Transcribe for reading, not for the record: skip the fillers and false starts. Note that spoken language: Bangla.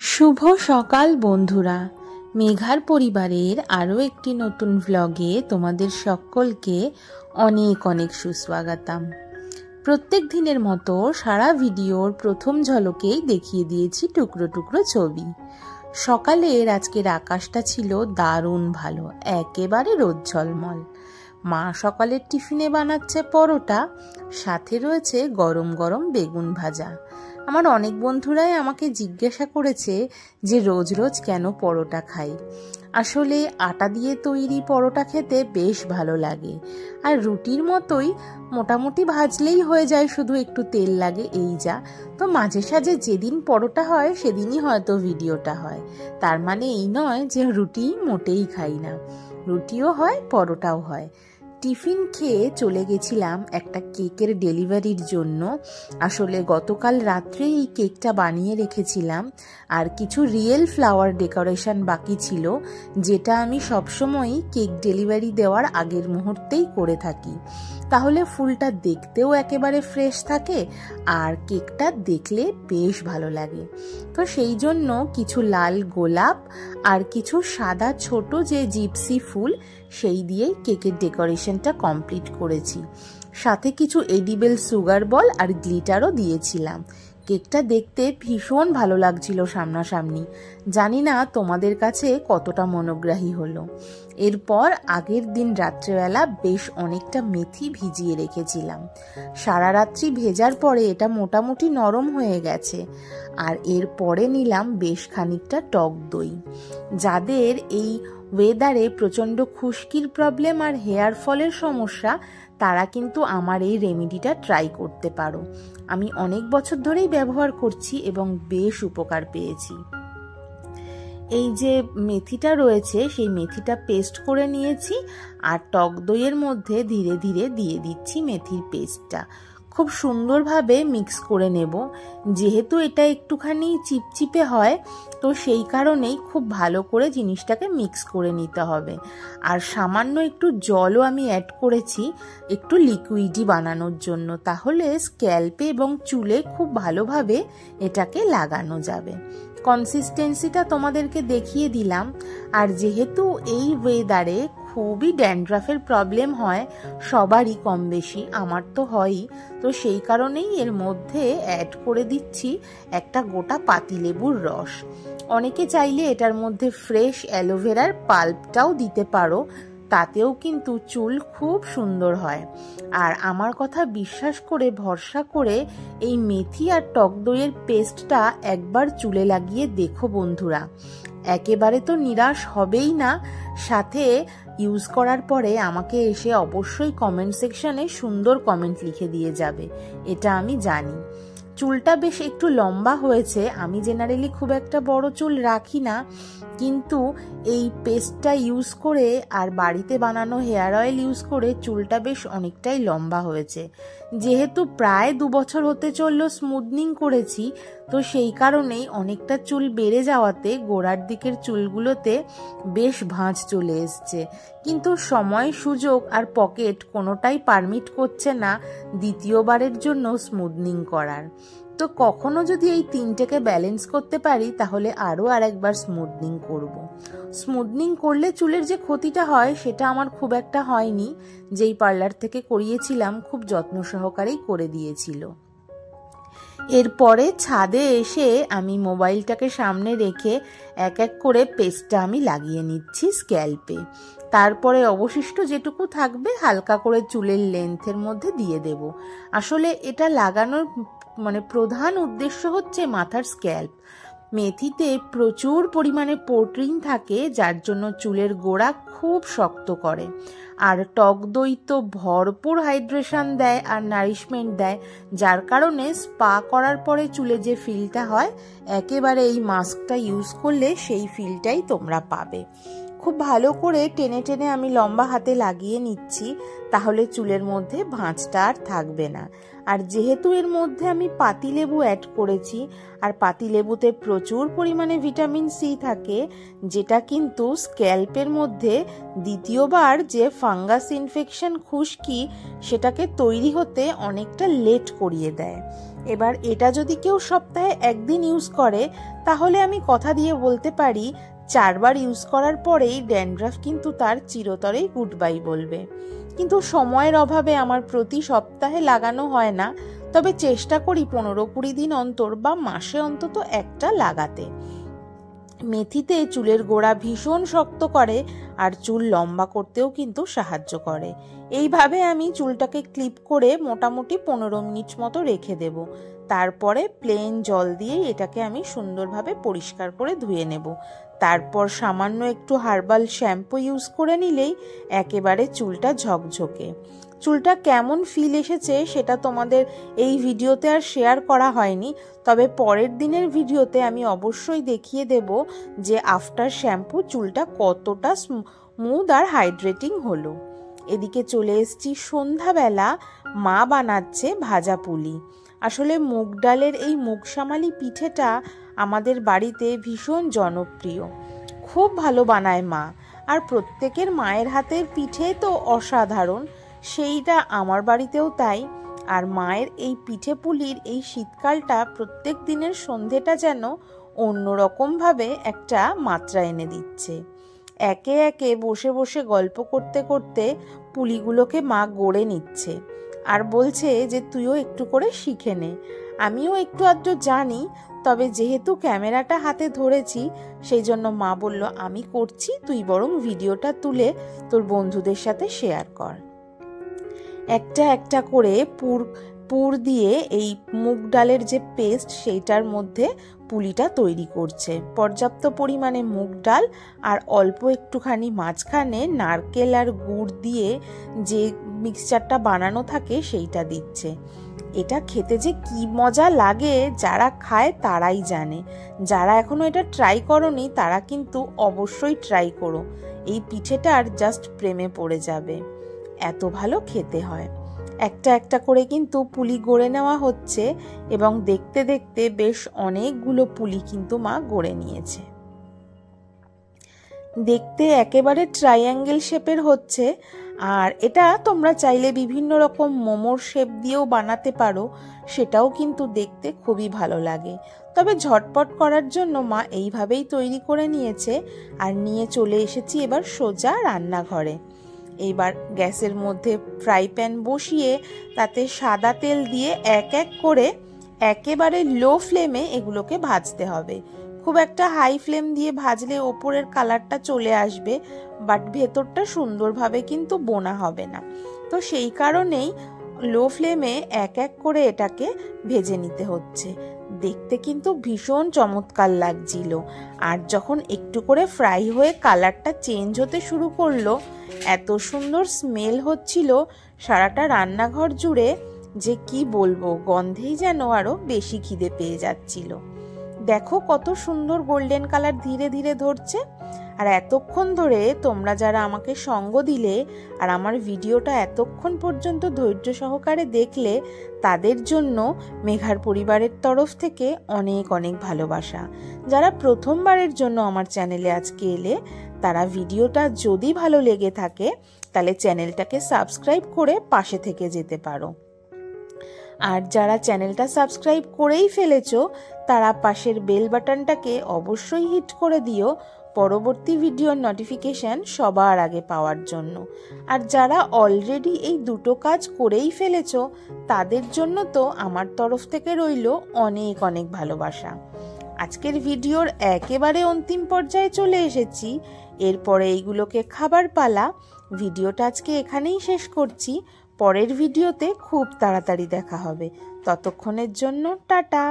শুভ সকাল বন্ধুরা, মেঘার পরিবারের আরও একটি নতুন ভ্লগে তোমাদের সকলকে অনেক অনেক সুস্বাগতম। প্রত্যেক দিনের মতো সারা ভিডিওর প্রথম ঝলকেই দেখিয়ে দিয়েছি টুকরো টুকরো ছবি। সকালের আজকের আকাশটা ছিল দারুণ ভালো, একেবারে রোদ ঝলমল। মা সকালের টিফিনে বানাচ্ছে পরোটা, সাথে রয়েছে গরম গরম বেগুন ভাজা। আমার অনেক বন্ধুরাই আমাকে জিজ্ঞাসা করেছে যে রোজ রোজ কেন পরোটা খাই। আসলে আটা দিয়ে তৈরি পরোটা খেতে বেশ ভালো লাগে, আর রুটির মতোই মোটামুটি ভাজলেই হয়ে যায়, শুধু একটু তেল লাগে এই যা। তো মাঝে সাঝে যেদিন পরোটা হয় সেদিনই হয়তো ভিডিওটা হয়, তার মানে এই নয় যে রুটি মোটেই খাই না, রুটিও হয় পরোটাও হয়। টিফিন খেয়ে চলে গেছিলাম একটা কেকের ডেলিভারির জন্য। আসলে গতকাল রাত্রে এই কেকটা বানিয়ে রেখেছিলাম, আর কিছু রিয়েল ফ্লাওয়ার ডেকোরেশন বাকি ছিল, যেটা আমি সবসময়ই কেক ডেলিভারি দেওয়ার আগের মুহূর্তেই করে থাকি। তাহলে ফুলটা দেখতেও একেবারে ফ্রেশ থাকে, আর কেকটা দেখলে বেশ ভালো লাগে। তো সেই জন্য কিছু লাল গোলাপ আর কিছু সাদা ছোট যে জিপসি ফুল, সেই দিয়েই কেকের ডেকোরেশনটা কমপ্লিট করেছি। সাথে কিছু এডিবল সুগার বল আর গ্লিটারও দিয়েছিলাম। কেকটা দেখতে ভীষণ ভালো লাগছিল সামনাসামনি। জানি না তোমাদের কাছে কতটা মনোগ্রাহী হলো। এরপর আগের দিন রাত্রেবেলা বেশ অনেকটা মেথি ভিজিয়ে রেখেছিলাম। সারা রাত্রি ভেজার পরে এটা মোটামুটি নরম হয়ে গেছে। আর এরপরে নিলাম বেশ খানিকটা টক দই। যাদের এই ওয়েদারে প্রচণ্ড খুশকির প্রবলেম আর হেয়ার ফলের সমস্যা, তারা কিন্তু আমার এই রেমেডিটা ট্রাই করতে পারো। আমি অনেক বছর ধরেই ব্যবহার করছি এবং বেশ উপকার পেয়েছি। এই যে মেথিটা রয়েছে, সেই মেথিটা পেস্ট করে নিয়েছি, আর টক দইয়ের মধ্যে ধীরে ধীরে দিয়ে দিচ্ছি মেথির পেস্টটা। খুব সুন্দরভাবে মিক্স করে নেব। যেহেতু এটা একটুখানি চিপচিপে হয়, তো সেই কারণেই খুব ভালো করে জিনিসটাকে মিক্স করে নিতে হবে। আর সামান্য একটু জলও আমি অ্যাড করেছি, একটু লিকুইডই বানানোর জন্য, তাহলে স্ক্যাল্পে এবং চুলে খুব ভালোভাবে এটাকে লাগানো যাবে। কনসিস্টেন্সিটা তোমাদেরকে দেখিয়ে দিলাম। আর যেহেতু এই ওয়েদারে খুবই ড্যান্ড্রাফের প্রবলেম হয় সবারই কম বেশি, আমার তো হয়ই, তো সেই কারণেই এর মধ্যে অ্যাড করে দিচ্ছি একটা গোটা পাতিলেবুর রস। অনেকে চাইলে এটার মধ্যে ফ্রেশ অ্যালোভেরার পাল্পটাও দিতে পারো, তাতেও কিন্তু চুল খুব সুন্দর হয়। আর আমার কথা বিশ্বাস করে ভরসা করে এই মেথি আর টক দইয়ের পেস্টটা একবার চুলে লাগিয়ে দেখো বন্ধুরা, একেবারে তো নিরাশ হবেই না। সাথে ইউজ করার পরে আমাকে এসে অবশ্যই কমেন্ট সেকশনে সুন্দর কমেন্ট লিখে দিয়ে যাবে, এটা আমি জানি। চুলটা বেশ একটু লম্বা হয়েছে। আমি জেনারেলি খুব একটা বড় চুল রাখি না, কিন্তু এই পেস্টটা ইউজ করে আর বাড়িতে বানানো হেয়ার অয়েল ইউজ করে চুলটা বেশ অনেকটাই লম্বা হয়েছে। যেহেতু প্রায় 2 বছর হতে চললো স্মুথনিং করেছি, তো সেই কারণেই অনেকটা চুল বেড়ে যাওয়াতে গোড়ার দিকের চুলগুলোতে বেশ ভাঁজ চলে এসছে। কিন্তু সময়, সুযোগ আর পকেট কোনোটাই পারমিট করছে না দ্বিতীয়বারের জন্য স্মুথনিং করার। তো কখনো যদি এই তিনটেকে ব্যালেন্স করতে পারি, তাহলে আরও আরেকবার স্মুথনিং করব। স্মুথনিং করলে চুলের যে ক্ষতিটা হয় সেটা আমার খুব একটা হয়নি। যেই পার্লার থেকে করিয়েছিলাম খুব যত্ন সহকারেই করে দিয়েছিল। এরপরে ছাদে এসে আমি মোবাইলটাকে সামনে রেখে এক এক করে পেস্টটা আমি লাগিয়ে নিচ্ছি স্ক্যাল্পে। তারপরে অবশিষ্ট যেটুকু থাকবে হালকা করে চুলের লেন্থের মধ্যে দিয়ে দেব। আসলে এটা লাগানোর প্রধান উদ্দেশ্য হচ্ছে মাথার স্ক্যাল্প। মেথিতে প্রচুর পরিমাণে প্রোটিন থাকে, যার জন্য চুলের গোড়া খুব শক্ত করে। আর টক দই তো ভরপুর হাইড্রেশন দেয় আর নারিশমেন্ট দেয়, যার কারণে স্পা করার পরে চুলে যে ফিলটা হয়, একেবারে এই মাস্কটা ইউজ করলে সেই ফিলটাই তোমরা পাবে। খুব ভালো করে টেনে টেনে আমি লম্বা হাতে লাগিয়ে নিচ্ছি, তাহলে চুলের মধ্যে ভাঁজটা আর থাকবে না। আর যেহেতু এর মধ্যে আমি পাতিলেবু অ্যাড করেছি, আর পাতিলেবুতে প্রচুর পরিমাণে ভিটামিন সি থাকে, যেটা কিন্তু স্ক্যাল্পের মধ্যে দ্বিতীয়বার যে ফাঙ্গাস ইনফেকশন খুশকি, সেটাকে তৈরি হতে অনেকটা লেট করিয়ে দেয়। এবার এটা যদি কেউ সপ্তাহে একদিন ইউজ করে তাহলে আমি কথা দিয়ে বলতে পারি 4 বার ইউজ করার পরেই ড্যান্ড্রাফ কিন্তু তার চিরতরেই গুড বাই বলবে। কিন্তু সময়ের অভাবে আমার প্রতি সপ্তাহে লাগানো হয় না, তবে চেষ্টা করি 15-20 দিন অন্তর বা মাসে অন্তত একটা লাগাতে। মেথিতে চুলের গোড়া ভীষণ শক্ত করে আর চুল লম্বা করতেও কিন্তু সাহায্য করে। এইভাবে আমি চুলটাকে ক্লিপ করে মোটামুটি 15 মিনিট মতো রেখে দেব। তারপরে প্লেন জল দিয়ে এটাকে আমি সুন্দরভাবে পরিষ্কার করে ধুয়ে নেব। তারপর সামান্য একটু হার্বাল শ্যাম্পু ইউজ করে নিলেই একেবারে চুলটা ঝকঝকে। চুলটা কেমন ফিল এসেছে সেটা তোমাদের এই ভিডিওতে আর শেয়ার করা হয়নি, তবে পরের দিনের ভিডিওতে আমি অবশ্যই দেখিয়ে দেব যে আফটার শ্যাম্পু চুলটা কতটা স্মুথ আর হাইড্রেটিং হলো। এদিকে চলে এসেছি সন্ধ্যাবেলা, মা বানাচ্ছে ভাজা পুলি। আসলে মুগ ডালের এই মুগশামালি পিঠেটা আমাদের বাড়িতে ভীষণ জনপ্রিয়, খুব ভালো বানায় মা। আর প্রত্যেকের মায়ের হাতের পিঠে তো অসাধারণ, সেইটা আমার বাড়িতেও তাই। আর মায়ের এই পিঠে পুলির এই শীতকালটা প্রত্যেক দিনের সন্ধেটা যেন অন্যরকমভাবে একটা মাত্রা এনে দিচ্ছে। একে একে বসে বসে গল্প করতে করতে পুলিগুলোকে মা গড়ে নিচ্ছে আর বলছে যে তুইও একটু করে শিখে নে। আমিও একটু আধটু জানি, তবে যেহেতু ক্যামেরাটা হাতে ধরেছি সেই জন্য মা বলল আমি করছি, তুই বরং ভিডিওটা তুলে তোর বন্ধুদের সাথে শেয়ার কর। একটা একটা করে পুর দিয়ে এই মুগ ডালের যে পেস্ট সেইটার মধ্যে পুলিটা তৈরি করছে। পর্যাপ্ত পরিমাণে মুগ ডাল আর অল্প একটুখানি মাঝখানে নারকেল আর গুড় দিয়ে যে মিক্সচারটা বানানো থাকে সেইটা দিচ্ছে। এটা খেতে যে কি মজা লাগে যারা খায় তারাই জানে। যারা এখনো এটা ট্রাই করোনি তারা কিন্তু অবশ্যই ট্রাই করো। এই পিঠেটার জাস্ট প্রেমে পড়ে যাবে, এত ভালো খেতে হয়। একটা একটা করে কিন্তু পুলি গড়ে নেওয়া হচ্ছে এবং দেখতে দেখতে বেশ অনেকগুলো পুলি কিন্তু মা গড়ে নিয়েছে। দেখতে একেবারে ট্রায়াঙ্গেল শেপের হচ্ছে। আর এটা তোমরা চাইলে বিভিন্ন রকম মোমোর শেপ দিয়েও বানাতে পারো, সেটাও কিন্তু দেখতে খুবই ভালো লাগে। তবে ঝটপট করার জন্য মা এইভাবেই তৈরি করে নিয়েছে। আর নিয়ে চলে এসেছি এবার সোজা রান্নাঘরে। এইবার গ্যাসের মধ্যে ফ্রাই প্যান বসিয়ে তাতে সাদা তেল দিয়ে এক এক করে একেবারে লো ফ্লেমে এগুলোকে ভাজতে হবে। খুব একটা হাই ফ্লেম দিয়ে ভাজলে ওপরের কালারটা চলে আসবে, বাট ভেতরটা সুন্দরভাবে কিন্তু বোনা হবে না। তো সেই কারণেই লো ফ্লেমে এক এক করে এটাকে ভেজে নিতে হচ্ছে। দেখতে কিন্তু ভীষণ চমৎকার লাগছিল। আর যখন একটু করে ফ্রাই হয়ে কালারটা চেঞ্জ হতে শুরু করলো, এত সুন্দর স্মেল হচ্ছিল সারাটা রান্নাঘর জুড়ে যে কি বলবো, গন্ধেই যেন আরো বেশি খিদে পেয়ে যাচ্ছিল। দেখো কত সুন্দর গোল্ডেন কালার ধীরে ধীরে ধরছে। আর এতক্ষণ ধরে তোমরা যারা আমাকে সঙ্গ দিলে আর আমার ভিডিওটা এতক্ষণ পর্যন্ত ধৈর্য সহকারে দেখলে, তাদের জন্য মেঘার পরিবারের তরফ থেকে অনেক অনেক ভালোবাসা। যারা প্রথমবারের জন্য আমার চ্যানেলে আজকে এলে, তারা ভিডিওটা যদি ভালো লেগে থাকে তাহলে চ্যানেলটাকে সাবস্ক্রাইব করে পাশে থেকে যেতে পারো। আর যারা চ্যানেলটা সাবস্ক্রাইব করেই ফেলেছো তারা পাশের বেল বাটনটাকে অবশ্যই হিট করে দিও পরবর্তী ভিডিওর নোটিফিকেশন সবার আগে পাওয়ার জন্য। আর যারা অলরেডি এই দুটো কাজ করেই ফেলেছো তাদের জন্য তো আমার তরফ থেকে রইল অনেক অনেক ভালোবাসা। আজকের ভিডিওর একেবারে অন্তিম পর্যায়ে চলে এসেছি। এরপরে এইগুলোকে খাবার পালা। ভিডিওটা আজকে এখানেই শেষ করছি। পরের ভিডিওতে খুব তাড়াতাড়ি দেখা হবে। ততক্ষণের জন্য টাটা।